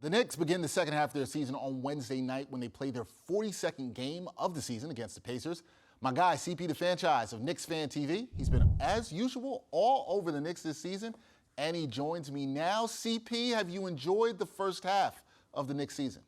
The Knicks begin the second half of their season on Wednesday night when they play their 42nd game of the season against the Pacers. My guy, CP the Fanchise of KnicksFanTV, he's been, as usual, all over the Knicks this season, and he joins me now. CP, have you enjoyed the first half of the Knicks season?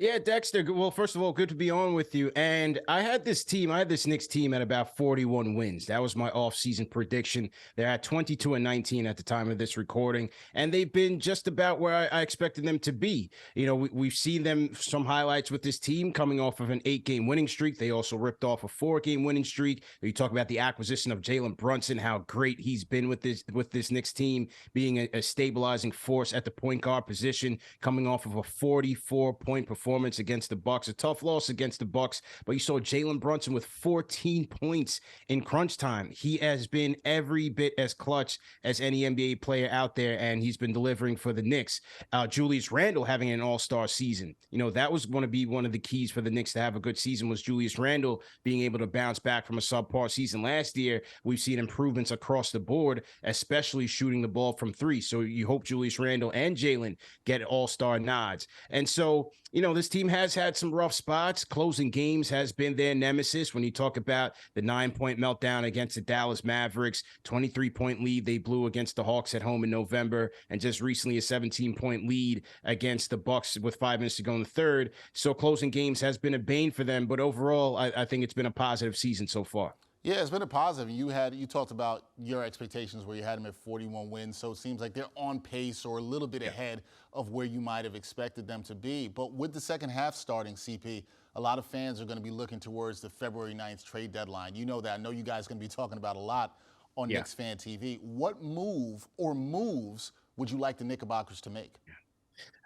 Yeah, Dexter. Well, first of all, good to be on with you. And I had this Knicks team at about 41 wins. That was my off-season prediction. They're at 22-19 at the time of this recording, and they've been just about where I expected them to be. You know, we've seen them some highlights with this team coming off of an 8-game winning streak. They also ripped off a 4-game winning streak. You talk about the acquisition of Jalen Brunson, how great he's been with this Knicks team, being a stabilizing force at the point guard position, coming off of a 44-point performance against the Bucks, a tough loss against the Bucks, but you saw Jalen Brunson with 14 points in crunch time. He has been every bit as clutch as any NBA player out there, and he's been delivering for the Knicks. Julius Randle having an all-star season. You know, that was going to be one of the keys for the Knicks to have a good season, was Julius Randle being able to bounce back from a subpar season last year. We've seen improvements across the board, especially shooting the ball from three. So you hope Julius Randle and Jalen get all-star nods. And so, you know, this team has had some rough spots. Closing games has been their nemesis. When you talk about the 9-point meltdown against the Dallas Mavericks, 23-point lead they blew against the Hawks at home in November, and just recently a 17-point lead against the Bucks with 5 minutes to go in the third. So closing games has been a bane for them, but overall, I think it's been a positive season so far. Yeah, it's been a positive. You talked about your expectations where you had them at 41 wins, so it seems like they're on pace or a little bit ahead of where you might have expected them to be. But with the second half starting, CP, a lot of fans are going to be looking towards the February 9th trade deadline. You know that. I know you guys are going to be talking about a lot on KnicksFanTV. What move or moves would you like the Knickerbockers to make?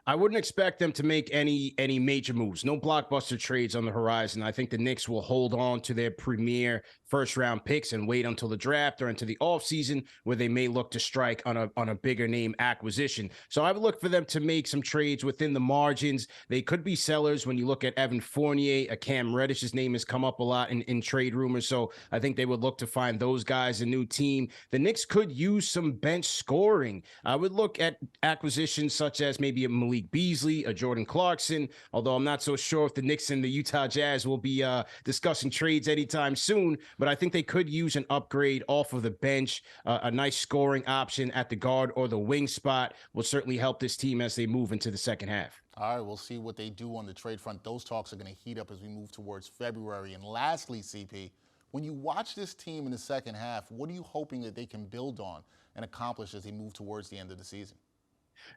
I wouldn't expect them to make any major moves. No blockbuster trades on the horizon. I think the Knicks will hold on to their premier first-round picks and wait until the draft or into the offseason where they may look to strike on a bigger name acquisition. So I would look for them to make some trades within the margins. They could be sellers when you look at Evan Fournier. A Cam Reddish's name has come up a lot in trade rumors. So I think they would look to find those guys a new team. The Knicks could use some bench scoring. I would look at acquisitions such as maybe a Malik Beasley, a Jordan Clarkson, although I'm not so sure if the Knicks and the Utah Jazz will be discussing trades anytime soon, but I think they could use an upgrade off of the bench. A nice scoring option at the guard or the wing spot will certainly help this team as they move into the second half. All right, we'll see what they do on the trade front. Those talks are going to heat up as we move towards February. And lastly, CP, when you watch this team in the second half, what are you hoping that they can build on and accomplish as they move towards the end of the season?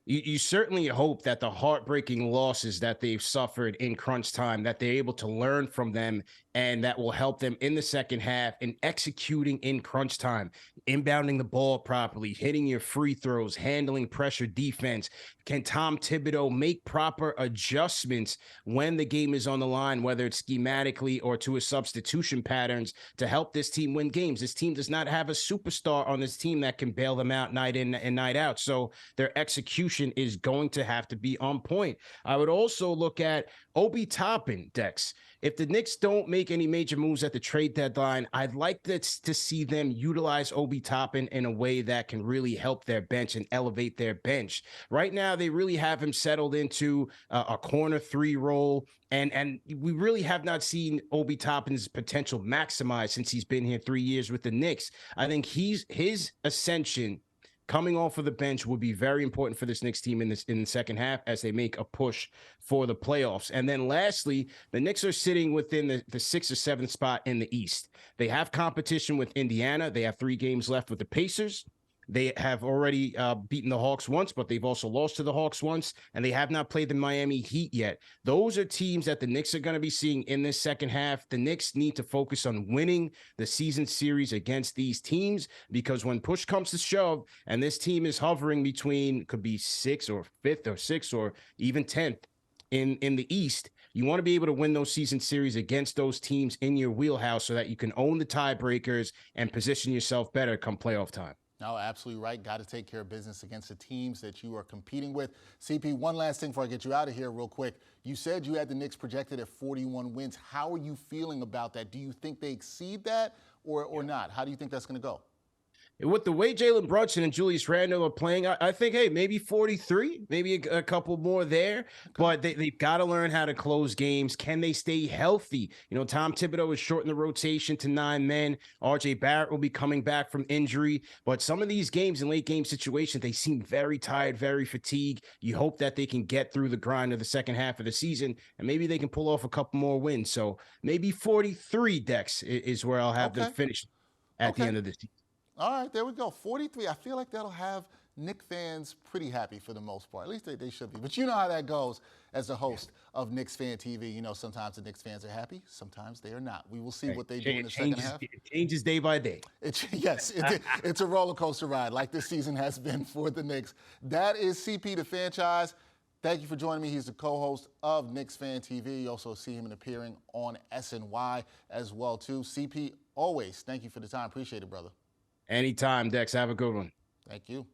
You certainly hope that the heartbreaking losses that they've suffered in crunch time, that they're able to learn from them, and that will help them in the second half in executing in crunch time, inbounding the ball properly, hitting your free throws, handling pressure defense. Can Tom Thibodeau make proper adjustments when the game is on the line, whether it's schematically or to his substitution patterns, to help this team win games? This team does not have a superstar on this team that can bail them out night in and night out. So their execution is going to have to be on point. I would also look at Obi Toppin, Dex. If the Knicks don't make any major moves at the trade deadline, I'd like to see them utilize Obi Toppin in a way that can really help their bench and elevate their bench. Right now, they really have him settled into a corner 3 role, and we really have not seen Obi Toppin's potential maximized since he's been here 3 years with the Knicks. I think his ascension coming off of the bench would be very important for this Knicks team in the second half as they make a push for the playoffs. And then lastly, the Knicks are sitting within the 6th or 7th spot in the East. They have competition with Indiana. They have 3 games left with the Pacers. They have already beaten the Hawks once, but they've also lost to the Hawks once, and they have not played the Miami Heat yet. Those are teams that the Knicks are going to be seeing in this second half. The Knicks need to focus on winning the season series against these teams, because when push comes to shove, and this team is hovering between, could be 6th or 5th or 6th or even 10th in the East, you want to be able to win those season series against those teams in your wheelhouse so that you can own the tiebreakers and position yourself better come playoff time. No, absolutely right. Got to take care of business against the teams that you are competing with. CP, one last thing before I get you out of here real quick. You said you had the Knicks projected at 41 wins. How are you feeling about that? Do you think they exceed that or not? How do you think that's going to go? With the way Jalen Brunson and Julius Randle are playing, I think, hey, maybe 43, maybe a couple more there. But they've got to learn how to close games. Can they stay healthy? Tom Thibodeau has shortened the rotation to 9 men. RJ Barrett will be coming back from injury. But some of these games in late game situations, they seem very tired, very fatigued. You hope that they can get through the grind of the second half of the season, and maybe they can pull off a couple more wins. So maybe 43, Dex, is where I'll have them finish at the end of the season. All right, there we go. 43. I feel like that'll have Knicks fans pretty happy for the most part. At least they should be. But you know how that goes as the host of Knicks Fan TV. Sometimes the Knicks fans are happy, sometimes they are not. We will see what they do in the second half. It changes day by day. It's a roller coaster ride like this season has been for the Knicks. That is CP the Fanchise. Thank you for joining me. He's the co-host of Knicks Fan TV. You also see him appearing on SNY as well, too. CP, always, thank you for the time. Appreciate it, brother. Anytime, Dex. Have a good one. Thank you.